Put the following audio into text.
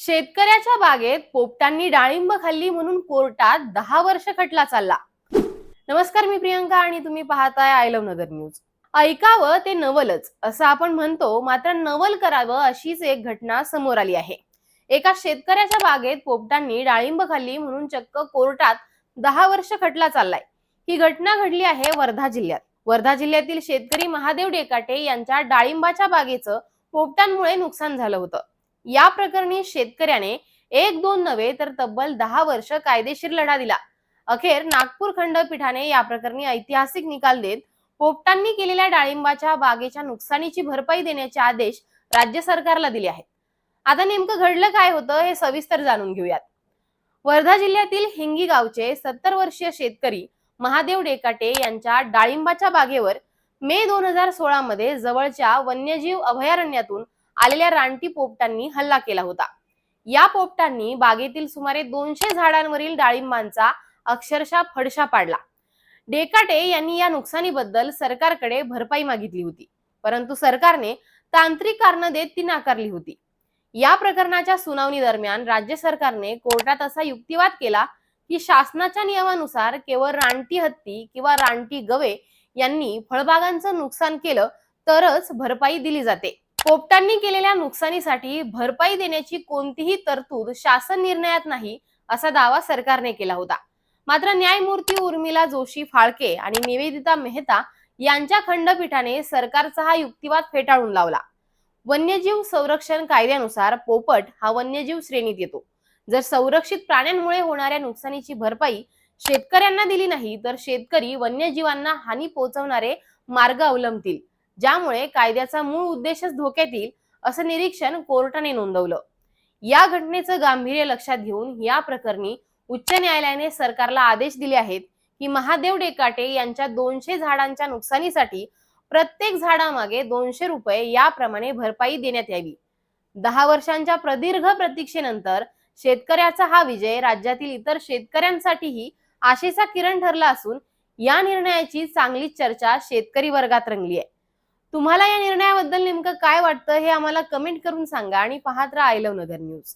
शेतकऱ्याच्या बागेत पोपटांनी डाळिंब खाल्ली म्हणून कोर्टात 10 वर्ष खटला चालला. नमस्कार, मी प्रियंका आणि तुम्ही पाहताय आय लव्ह नगर न्यूज. ऐकावं ते नवलच असं आपण म्हणतो, मात्र नवल करावं अशीच एक घटना समोर आली आहे. एका शेतकऱ्याच्या बागेत पोपटांनी डाळिंब खाल्ली म्हणून चक्क कोर्टात 10 वर्ष खटला चाललाय. ही घटना घडली आहे वर्धा जिल्ह्यात. वर्धा जिल्ह्यातील शेतकरी महादेव डेकाटे यांच्या डाळिंबाच्या बागेचं पोपटांमुळे नुकसान झालं होतं. या प्रकरणी शेतकऱ्याने एक दोन नव्हे तर तब्बल 10 वर्ष कायदेशीर लढा दिला. अखेर नागपूर खंडपीठाने या प्रकरणी ऐतिहासिक निकाल देत पोपटांनी केलेल्या डाळिंबाच्या बागेच्या नुकसानीची भरपाई देण्याचे आदेश राज्य सरकारला दिले आहेत. आता नेमकं घडलं काय होतं हे सविस्तर जाणून घेऊयात. वर्धा जिल्ह्यातील हिंगी गावचे 70 वर्षीय शेतकरी महादेव डेकाटे यांच्या डाळिंबाच्या बागेवर मे 2016 मध्ये जवळच्या वन्यजीव अभयारण्यातून आलेल्या रानटी पोपटांनी हल्ला केला होता. या पोपटांनी बागेतील सुमारे 200 झाडांवरील डाळिंबांचा अक्षरशः फडशा पाडला. डेकाटे यांनी या नुकसानीबद्दल सरकारकडे भरपाई मागितली होती, परंतु सरकारने तांत्रिक कारण देत ती नाकारली होती. या प्रकरणाच्या सुनावणी दरम्यान राज्य सरकारने कोर्टात असा युक्तिवाद केला की शासनाच्या नियमानुसार केवळ रानटी हत्ती किंवा रानटी गवे यांनी फळबागांचं नुकसान केलं तरच भरपाई दिली जाते. पोपटांनी केलेल्या नुकसानीसाठी भरपाई देण्याची कोणतीही तरतूद शासन निर्णयात नाही असा दावा सरकारने केला होता. मात्र न्यायमूर्ती उर्मिला जोशी फाळके आणि निवेदिता मेहता यांच्या खंडपीठाने सरकारचा हा युक्तिवाद फेटाळून लावला. वन्यजीव संरक्षण कायद्यानुसार पोपट हा वन्यजीव श्रेणीत येतो. जर संरक्षित प्राण्यांमुळे होणाऱ्या नुकसानीची भरपाई शेतकऱ्यांना दिली नाही तर शेतकरी वन्यजीवांना हानी पोहोचवणारे मार्ग अवलंबतील, ज्यामुळे कायद्याचा मूळ उद्देशच धोक्यात येईल असं निरीक्षण कोर्टाने नोंदवलं. या घटनेचं गांभीर्य लक्षात घेऊन या प्रकरणी उच्च न्यायालयाने सरकारला आदेश दिले आहेत की महादेव डेकाटे यांच्या 200 झाडांच्या नुकसानीसाठी प्रत्येक झाडामागे 200 रुपये याप्रमाणे भरपाई देण्यात यावी. 10 वर्षांच्या प्रदीर्घ प्रतीक्षेनंतर शेतकऱ्याचा हा विजय राज्यातील इतर शेतकऱ्यांसाठीही आशेचा किरण ठरला असून या निर्णयाची चांगली चर्चा शेतकरी वर्गात रंगली आहे. तुम्हाला या निर्णयाबद्दल नेमकं काय वाटतं हे आम्हाला कमेंट करून सांगा आणि पाहत राहा आय लव्ह नगर न्यूज.